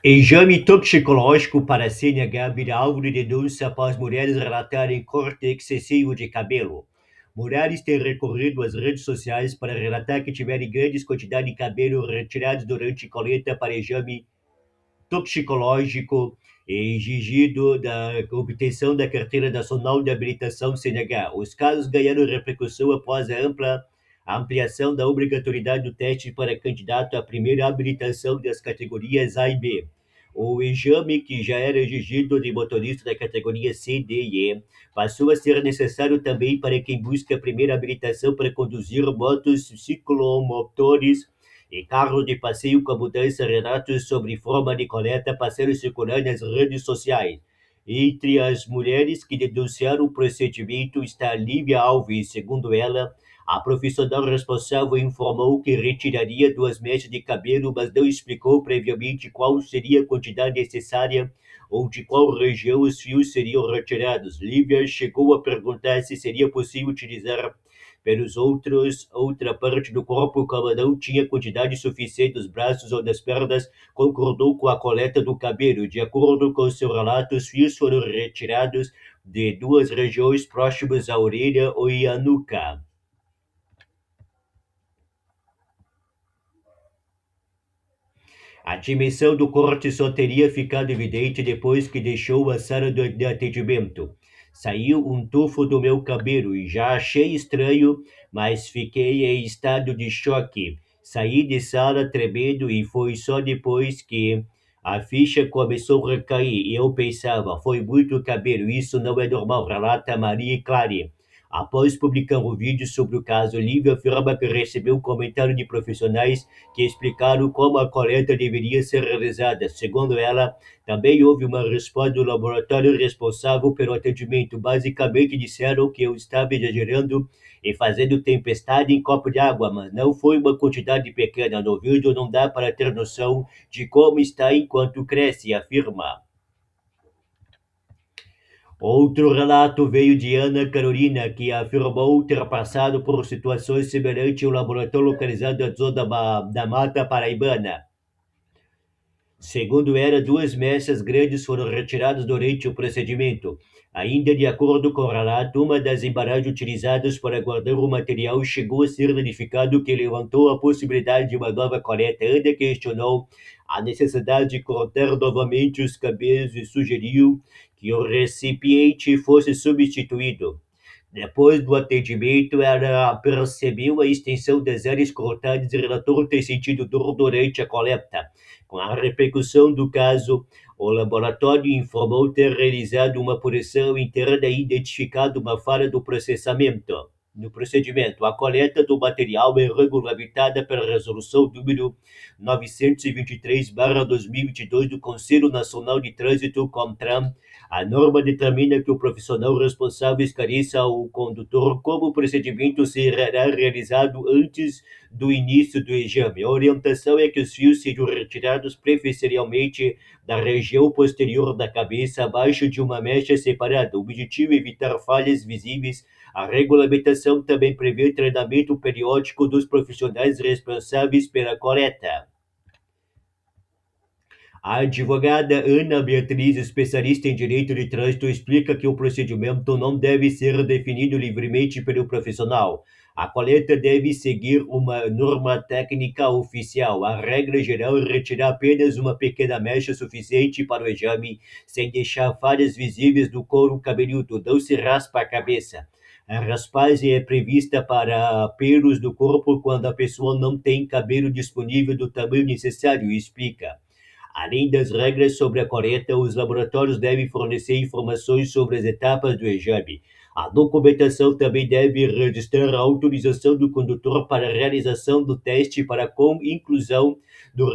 Exame toxicológico para CNH vira alvo de denúncia após mulheres relatarem corte excessivo de cabelo. Mulheres têm recorrido às redes sociais para relatar que tiveram grandes quantidades de cabelo retirados durante coleta para exame toxicológico exigido da obtenção da Carteira Nacional de Habilitação CNH. Os casos ganharam repercussão após a ampliação da obrigatoriedade do teste para candidato à primeira habilitação das categorias A e B. O exame, que já era exigido de motorista da categoria C, D e E, passou a ser necessário também para quem busca a primeira habilitação para conduzir motos, ciclomotores e carros de passeio. Com a mudança, relatos sobre forma de coleta passaram a circular nas redes sociais. Entre as mulheres que denunciaram o procedimento está Lívia Alves. Segundo ela, a profissional responsável informou que retiraria 2 mechas de cabelo, mas não explicou previamente qual seria a quantidade necessária ou de qual região os fios seriam retirados. Lívia chegou a perguntar se seria possível utilizar pelos outros outra parte do corpo, como não tinha quantidade suficiente dos braços ou das pernas, concordou com a coleta do cabelo. De acordo com seu relato, os fios foram retirados de 2 regiões próximas à orelha e à nuca. A dimensão do corte só teria ficado evidente depois que deixou a sala de atendimento. Saiu um tufo do meu cabelo e já achei estranho, mas fiquei em estado de choque. Saí de sala tremendo e foi só depois que a ficha começou a recair e eu pensava, foi muito cabelo, isso não é normal, relata Maria Clare. Após publicar um vídeo sobre o caso, Lívia afirma que recebeu comentário de profissionais que explicaram como a coleta deveria ser realizada. Segundo ela, também houve uma resposta do laboratório responsável pelo atendimento. Basicamente disseram que eu estava exagerando e fazendo tempestade em copo de água, mas não foi uma quantidade pequena. No vídeo não dá para ter noção de como está enquanto cresce, afirma. Outro relato veio de Ana Carolina, que afirmou ter passado por situações semelhantes em um laboratório localizado na zona da Mata Paraibana. Segundo ela, 2 mechas grandes foram retiradas durante o procedimento. Ainda de acordo com o relato, uma das embalagens utilizadas para guardar o material chegou a ser danificada, o que levantou a possibilidade de uma nova coleta. Ana questionou a necessidade de cortar novamente os cabelos e sugeriu que o recipiente fosse substituído. Depois do atendimento, ela percebeu a extensão das áreas cortadas e relatou ter sentido dor durante a coleta. Com a repercussão do caso, o laboratório informou ter realizado uma apuração interna e identificado uma falha do processamento. No procedimento, a coleta do material é regulamentada pela Resolução número 923/2022 do Conselho Nacional de Trânsito, CONTRAN. A norma determina que o profissional responsável esclareça ao condutor como o procedimento será realizado antes do início do exame. A orientação é que os fios sejam retirados preferencialmente da região posterior da cabeça, abaixo de uma mecha separada. O objetivo é evitar falhas visíveis. A regulamentação também prevê treinamento periódico dos profissionais responsáveis pela coleta. A advogada Ana Beatriz, especialista em direito de trânsito, explica que o procedimento não deve ser definido livremente pelo profissional. A coleta deve seguir uma norma técnica oficial. A regra geral é retirar apenas uma pequena mecha suficiente para o exame, sem deixar falhas visíveis do couro cabeludo. Não se raspa a cabeça. A raspagem é prevista para pelos do corpo quando a pessoa não tem cabelo disponível do tamanho necessário, explica. Além das regras sobre a coleta, os laboratórios devem fornecer informações sobre as etapas do exame. A documentação também deve registrar a autorização do condutor para a realização do teste com inclusão do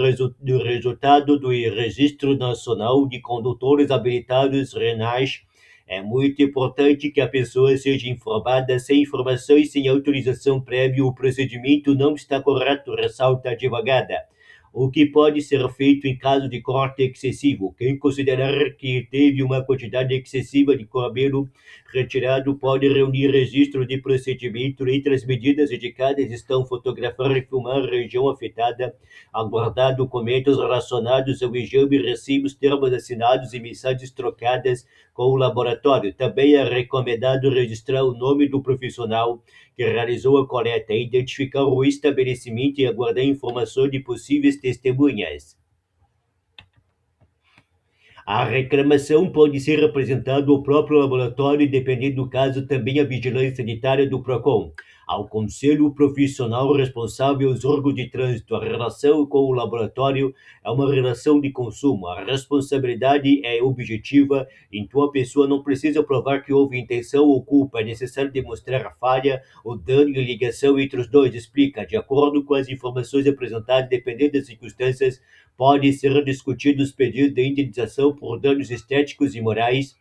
resultado do Registro Nacional de Condutores Habilitados RENAS. É muito importante que a pessoa seja informada. Sem informação e sem autorização prévia, o procedimento não está correto, ressalta a advogada. O que pode ser feito em caso de corte excessivo? Quem considerar que teve uma quantidade excessiva de cabelo retirado pode reunir registro de procedimento. Entre as medidas indicadas estão fotografar e filmar a região afetada, aguardar documentos relacionados ao exame, recibos, termos assinados e mensagens trocadas com o laboratório. Também é recomendado registrar o nome do profissional que realizou a coleta, identificar o estabelecimento e aguardar informações de possíveis testemunhas. A reclamação pode ser apresentada ao próprio laboratório e, dependendo do caso, também à vigilância sanitária do PROCON, ao conselho profissional responsável e aos órgãos de trânsito. A relação com o laboratório é uma relação de consumo. A responsabilidade é objetiva, então a pessoa não precisa provar que houve intenção ou culpa. É necessário demonstrar a falha, o dano e a ligação entre os dois. Explica, de acordo com as informações apresentadas, dependendo das circunstâncias, pode ser discutido os pedidos de indenização por danos estéticos e morais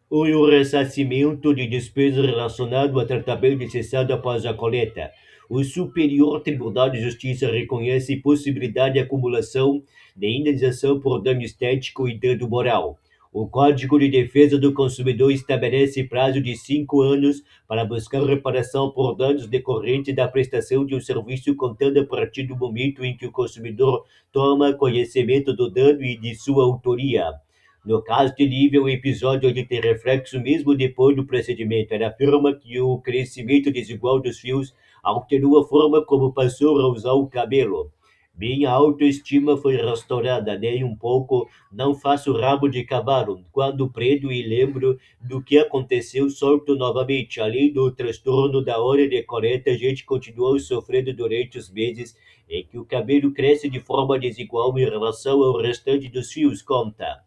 ou o ressarcimento de despesas relacionadas ao tratamento necessário após a coleta. O Superior Tribunal de Justiça reconhece possibilidade de acumulação de indenização por dano estético e dano moral. O Código de Defesa do Consumidor estabelece prazo de 5 anos para buscar reparação por danos decorrentes da prestação de um serviço, contando a partir do momento em que o consumidor toma conhecimento do dano e de sua autoria. No caso de Lívia, o episódio ainda tem reflexo mesmo depois do procedimento. Ela afirma que o crescimento desigual dos fios alterou a forma como passou a usar o cabelo. Minha autoestima foi restaurada, nem um pouco, não faço rabo de cavalo. Quando prendo e lembro do que aconteceu, solto novamente. Além do transtorno da hora de coleta, a gente continuou sofrendo durante os meses em que o cabelo cresce de forma desigual em relação ao restante dos fios, conta.